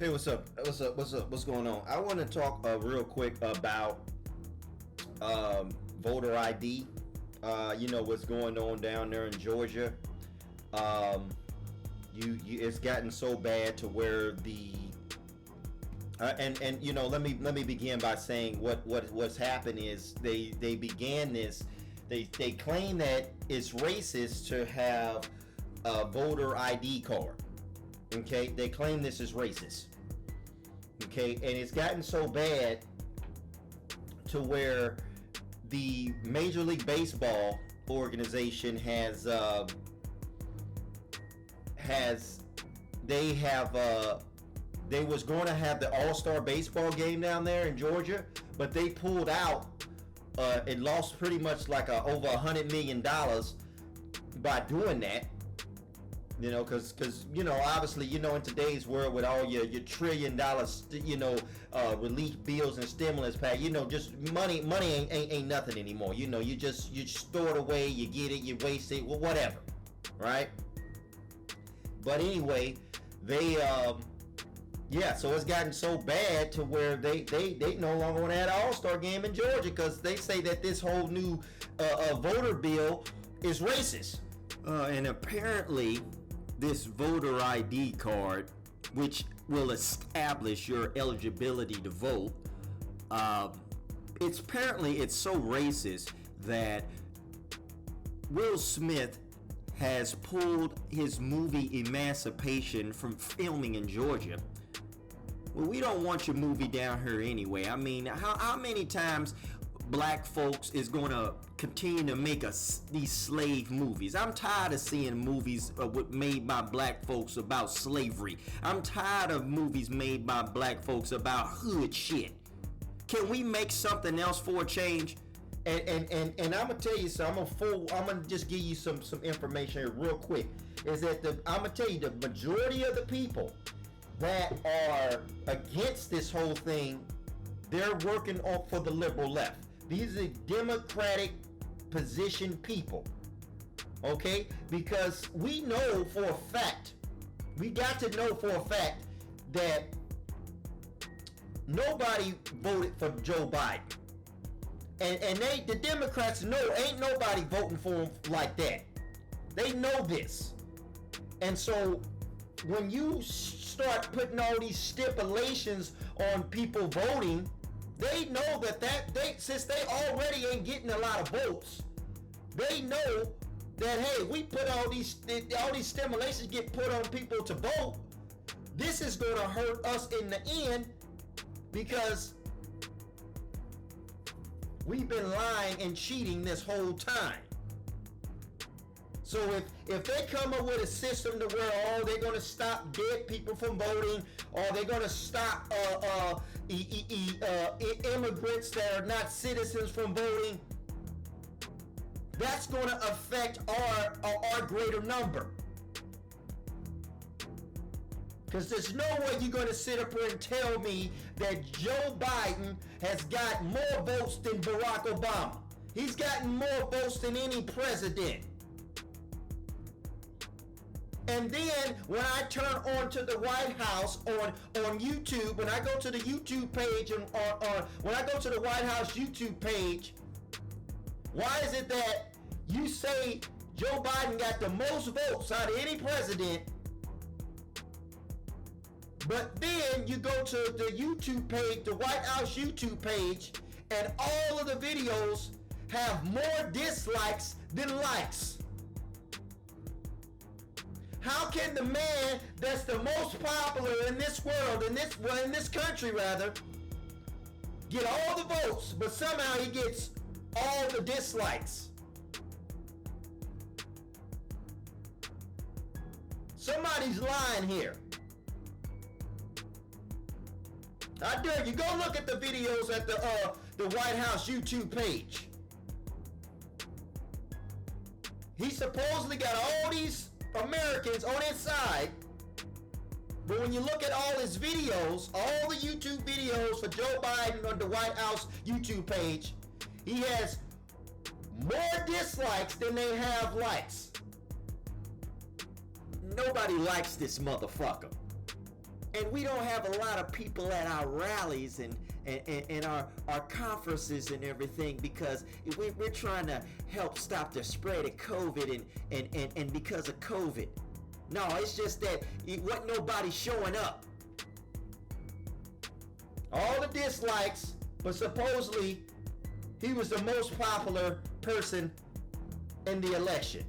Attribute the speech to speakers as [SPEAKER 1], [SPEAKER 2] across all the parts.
[SPEAKER 1] Hey, what's up? What's up? What's up? What's going on? I want to talk real quick about voter ID. You know what's going on down there in Georgia. It's gotten so bad to where the and you know let me begin by saying what's happened is they began this. They claim that it's racist to have a voter ID card. Okay, they claim this is racist. Okay, and it's gotten so bad to where the Major League Baseball organization they was going to have the All-Star baseball game down there in Georgia, but they pulled out and lost pretty much like over $100 million by doing that. You know, because you know, obviously, you know, in today's world with all your $1 trillion, relief bills and stimulus pack, you know, just money ain't nothing anymore. You know, you store it away, you get it, you waste it, well, whatever, right? But anyway, they so it's gotten so bad to where they no longer want to have an All-Star game in Georgia because they say that this whole new voter bill is racist, and apparently this voter ID card, which will establish your eligibility to vote, it's so racist that Will Smith has pulled his movie Emancipation from filming in Georgia. Well, we don't want your movie down here anyway. I mean, how many times black folks is going to continue to make these slave movies? I'm tired of seeing movies made by black folks about slavery. I'm tired of movies made by black folks about hood shit. Can we make something else for a change? And I'm gonna tell you something. I'm gonna just give you some information here real quick. Is that I'm gonna tell you the majority of the people that are against this whole thing, they're working for the liberal left. These are democratic position people, okay? Because we know for a fact, we got to know for a fact that nobody voted for Joe Biden. And the Democrats know ain't nobody voting for him like that. They know this. And so when you start putting all these stipulations on people voting, they know that since they already ain't getting a lot of votes, they know that, hey, we put all these stimulations get put on people to vote, this is going to hurt us in the end because we've been lying and cheating this whole time. So if they come up with a system to where they're going to stop dead people from voting, or they're going to stop immigrants that are not citizens from voting, that's going to affect our greater number. Because there's no way you're going to sit up here and tell me that Joe Biden has got more votes than Barack Obama. He's gotten more votes than any president. And then when I turn on to the White House on YouTube, when I go to the YouTube page and when I go to the White House YouTube page, why is it that you say Joe Biden got the most votes out of any president, but then you go to the YouTube page, the White House YouTube page, and all of the videos have more dislikes than likes? How can the man that's the most popular in this world, in this country rather, get all the votes, but somehow he gets all the dislikes? Somebody's lying here. I dare you, go look at the videos at the White House YouTube page. He supposedly got all these Americans on his side, but when you look at all his videos, all the YouTube videos for Joe Biden on the White House YouTube page, he has more dislikes than they have likes. Nobody likes this motherfucker.
[SPEAKER 2] And we don't have a lot of people at our rallies and our conferences and everything because we're trying to help stop the spread of COVID and because of COVID. No, it's just that it wasn't nobody showing up.
[SPEAKER 1] All the dislikes, but supposedly he was the most popular person in the election.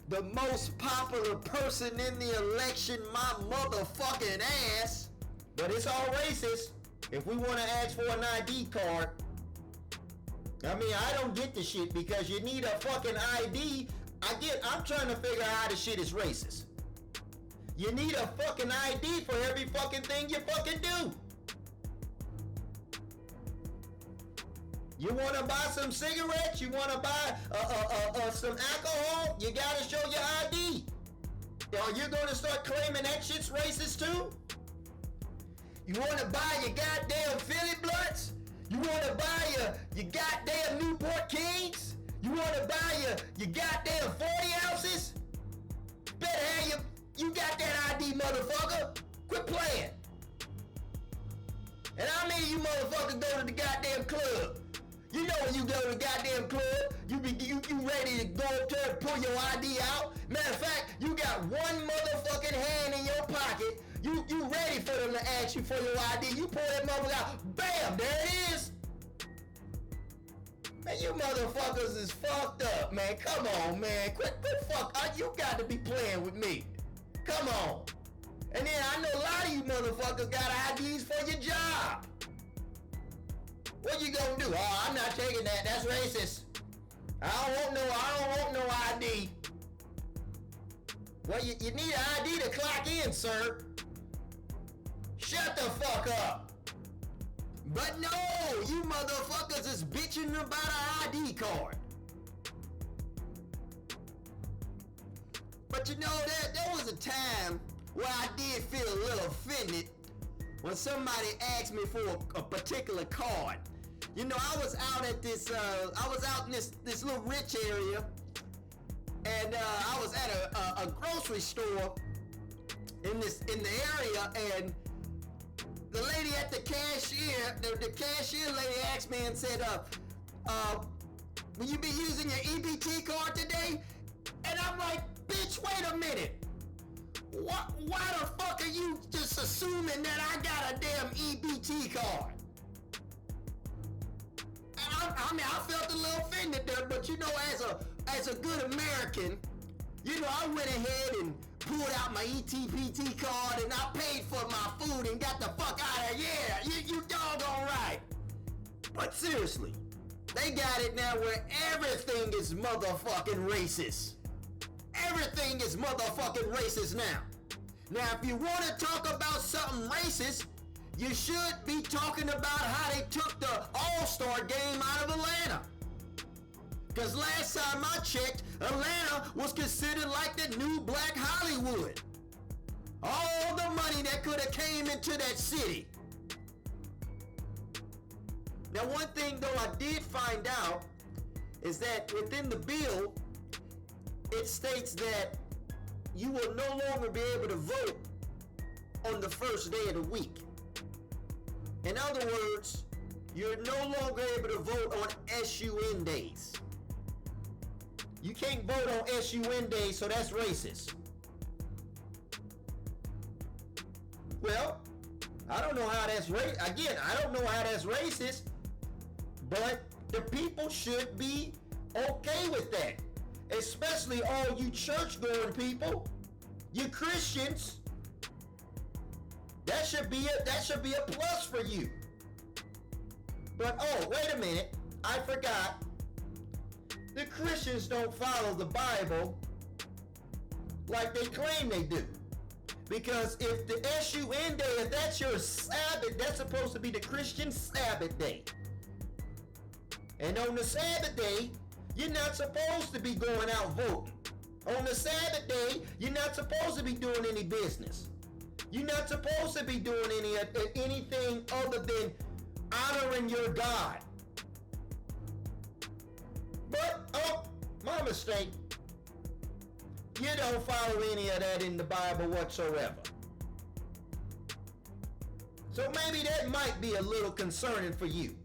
[SPEAKER 2] The most popular person in the election, my motherfucking ass.
[SPEAKER 1] But it's all racist. If we want to ask for an ID card, I mean, I don't get the shit because you need a fucking ID. I'm trying to figure out how the shit is racist. You need a fucking ID for every fucking thing you fucking do. You want to buy some cigarettes? You want to buy some alcohol? You got to show your ID. Are you going to start claiming that shit's racist too? You want to buy your goddamn Philly Bloods? You want to buy your goddamn Newport Kings? You want to buy your goddamn 40 ounces? Better have you got that ID, motherfucker. Quit playing. And how many of you motherfuckers go to the goddamn club? You know when you go to the goddamn club, you ready to go up there and pull your ID out. Matter of fact, you got one motherfucking hand in your pocket. You ready for them to ask you for your ID. You pull that motherfucker out, bam, there it is. Man, you motherfuckers is fucked up, man. Come on, man. Quit fuck. You got to be playing with me. Come on. And then I know a lot of you motherfuckers got IDs for your job. What you gonna do? Oh, I'm not taking that. That's racist. I don't want no ID. Well, you need an ID to clock in, sir. Shut the fuck up. But no, you motherfuckers is bitching about an ID card. But you know, there was a time where I did feel a little offended when somebody asked me for a particular card. You know, I was out at this, in this little rich area, and I was at a grocery store in the area, and the lady at the cashier, the cashier lady asked me and said, will you be using your EBT card today? And I'm like, bitch, wait a minute. Why the fuck are you just assuming that I got a damn EBT card? I mean, I felt a little offended there, but you know, as a good American, you know, I went ahead and pulled out my ETPT card and I paid for my food and got the fuck out of here. Yeah, you doggone right. But seriously, they got it now where everything is motherfucking racist. Everything is motherfucking racist now. Now, if you want to talk about something racist, you should be talking about how they took the All-Star game out of Atlanta. Because last time I checked, Atlanta was considered like the new Black Hollywood. All the money that could have came into that city. Now, one thing though I did find out is that within the bill, it states that you will no longer be able to vote on the first day of the week. In other words, you're no longer able to vote on SUN days. You can't vote on SUN days, so that's racist. Well, I don't know how that's racist. Again, I don't know how that's racist, but the people should be okay with that. Especially all you church-going people, you Christians. That should be a plus for you. But oh, wait a minute, I forgot. The Christians don't follow the Bible like they claim they do. Because if the SUN day, if that's your Sabbath, that's supposed to be the Christian Sabbath day. And on the Sabbath day, you're not supposed to be going out voting. On the Sabbath day, you're not supposed to be doing any business. You're not supposed to be doing anything other than honoring your God. But, oh, my mistake. You don't follow any of that in the Bible whatsoever. So maybe that might be a little concerning for you.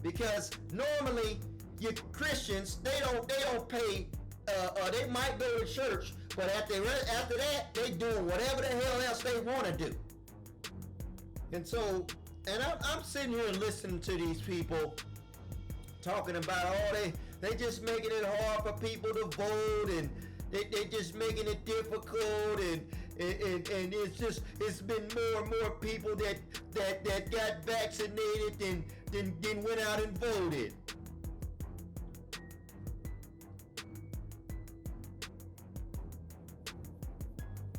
[SPEAKER 1] Because normally your Christians, they don't pay, they might go to church, but after that, they doing whatever the hell else they want to do. And so, and I'm sitting here listening to these people talking about they just making it hard for people to vote, and they just making it difficult, and it's been more and more people that got vaccinated than went out and voted.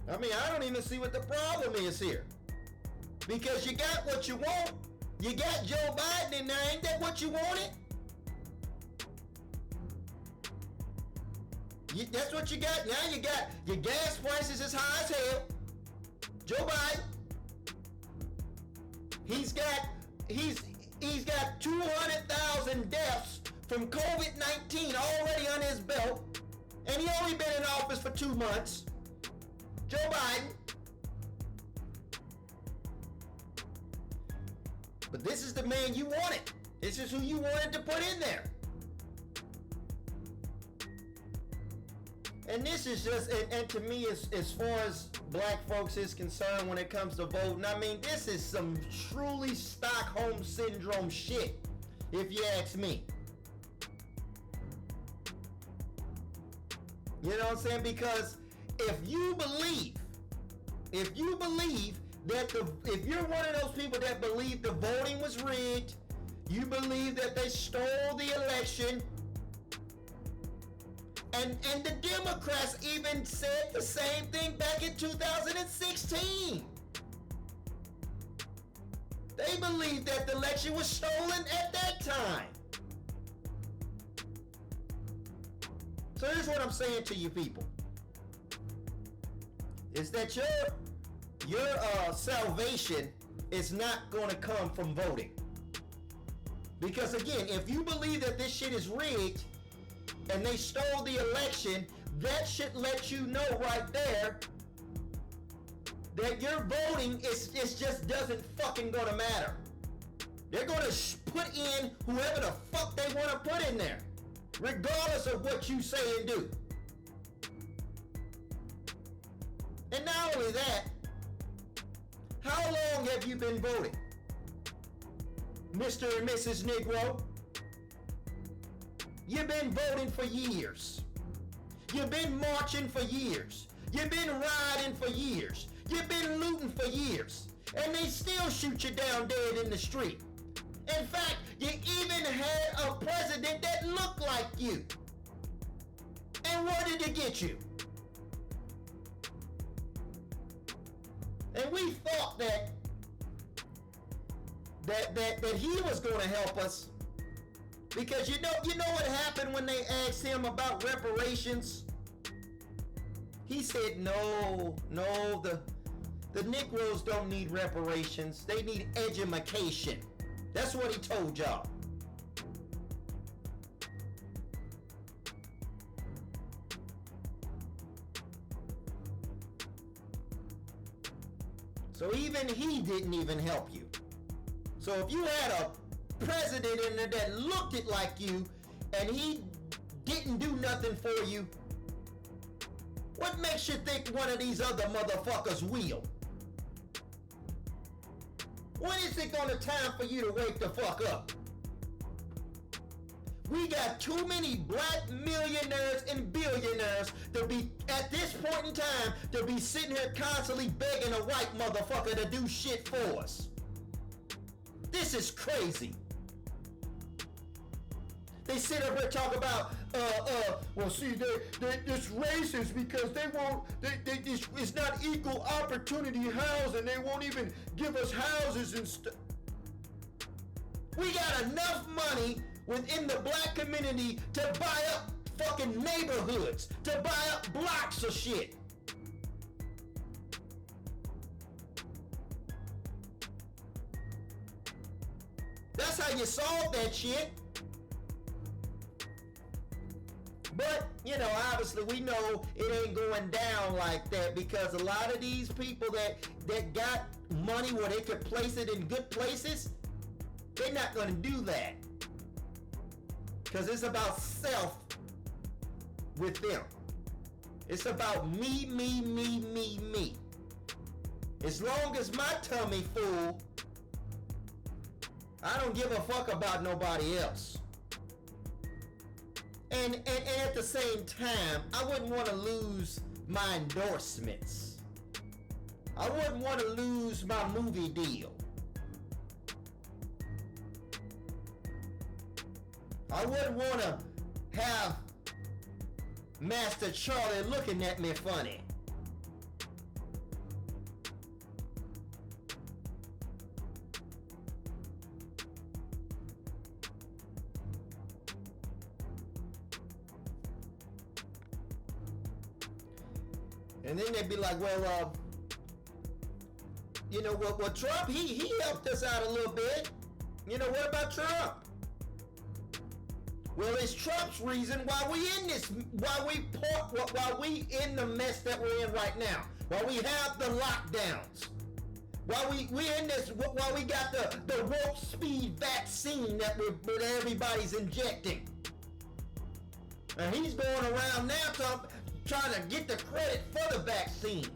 [SPEAKER 1] I mean, I don't even see what the problem is here. Because you got what you want. You got Joe Biden in there. Ain't that what you wanted? That's what you got. Now you got your gas prices as high as hell. Joe Biden. He's got 200,000 deaths from COVID-19 already on his belt. And he only been in office for 2 months. Joe Biden. But this is the man you wanted. This is who you wanted to put in there. And this is just, and to me, as far as black folks is concerned when it comes to voting, I mean, this is some truly Stockholm Syndrome shit, if you ask me. You know what I'm saying? Because if you believe that if you're one of those people that believe the voting was rigged, you believe that they stole the election, and the Democrats even said the same thing back in 2016. They believed that the election was stolen at that time. So here's what I'm saying to you people. Is that your salvation is not going to come from voting. Because again, if you believe that this shit is rigged and they stole the election, that should let you know right there that your voting is just doesn't fucking gonna matter. They're gonna put in whoever the fuck they want to put in there, regardless of what you say and do. And not only that, how long have you been voting, Mr. and Mrs. Negro? You've been voting for years. You've been marching for years. You've been riding for years. You've been looting for years. And they still shoot you down dead in the street. In fact, you even had a president that looked like you. And where did it get you? And we thought that he was going to help us, because you know what happened when they asked him about reparations? He said, no, the Negroes don't need reparations. They need edumacation. That's what he told y'all. So even he didn't even help you. So if you had a president in there that looked it like you and he didn't do nothing for you, what makes you think one of these other motherfuckers will? When is it gonna time for you to wake the fuck up? We got too many black millionaires and billionaires to be, at this point in time, to be sitting here constantly begging a white motherfucker to do shit for us. This is crazy. They sit up here talk about, well, see, this racist because it's not equal opportunity housing. They won't even give us houses and stuff. We got enough money within the black community to buy up fucking neighborhoods, to buy up blocks of shit. That's how you solve that shit. But, you know, obviously we know it ain't going down like that, because a lot of these people that got money where they could place it in good places, they're not going to do that. Because it's about self with them. It's about me, me, me, me, me. As long as my tummy full, I don't give a fuck about nobody else. And at the same time, I wouldn't want to lose my endorsements. I wouldn't want to lose my movie deal. I wouldn't want to have Master Charlie looking at me funny. And then they'd be like, well, you know what? Well, Trump, he helped us out a little bit. You know, what about Trump? Well, it's Trump's reason why we in this, why we in the mess that we're in right now. While we have the lockdowns. While we in this, while we got the warp speed vaccine that everybody's injecting. And he's going around now trying to get the credit for the vaccine.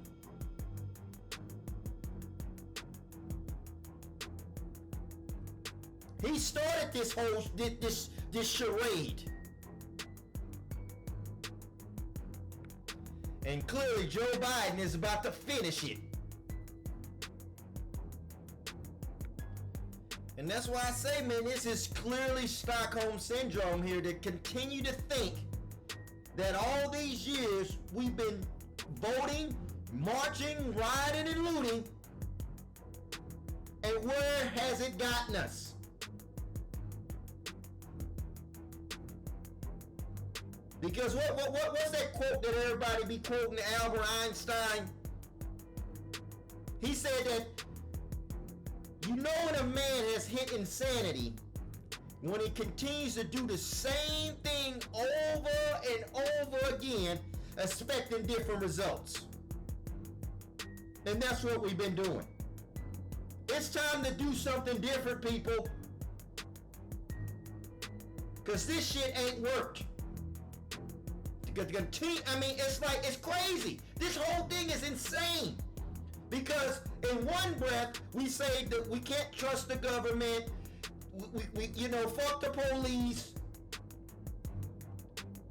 [SPEAKER 1] He started this whole this charade. And clearly Joe Biden is about to finish it. And that's why I say, man, this is clearly Stockholm Syndrome here, to continue to think that all these years we've been voting, marching, rioting, and looting, and where has it gotten us? Because what's that quote that everybody be quoting, Albert Einstein? He said that, you know when a man has hit insanity, when he continues to do the same thing over and over again, expecting different results. And that's what we've been doing. It's time to do something different, people. Because this shit ain't worked. I mean, it's crazy. This whole thing is insane. Because in one breath, we say that we can't trust the government. We you know, fuck the police.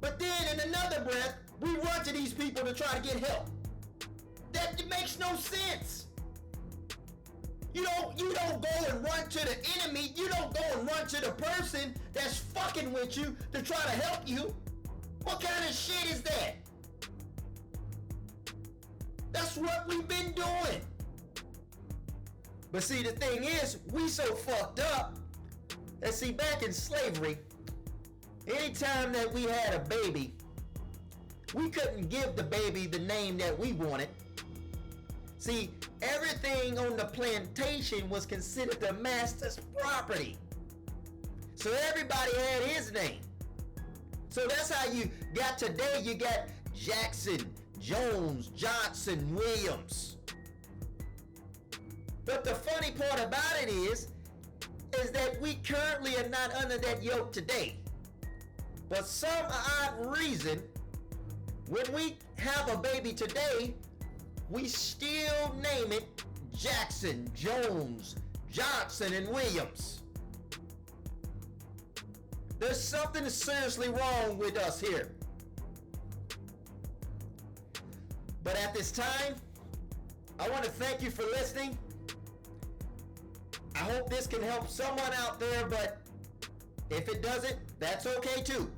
[SPEAKER 1] But then in another breath, we run to these people to try to get help. That makes no sense. You don't go and run to the enemy. You don't go and run to the person that's fucking with you to try to help you. What kind of shit is that? That's what we've been doing. But see, the thing is, we so fucked up. And see, back in slavery, anytime that we had a baby, we couldn't give the baby the name that we wanted. See, everything on the plantation was considered the master's property. So everybody had his name. So that's how you got today. You got Jackson, Jones, Johnson, Williams. But the funny part about it is that we currently are not under that yoke today. But some odd reason, when we have a baby today, we still name it Jackson, Jones, Johnson, and Williams. There's something seriously wrong with us here. But at this time, I want to thank you for listening. I hope this can help someone out there, but if it doesn't, that's okay too.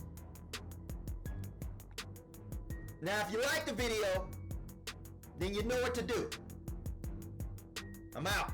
[SPEAKER 1] Now, if you like the video, then you know what to do. I'm out.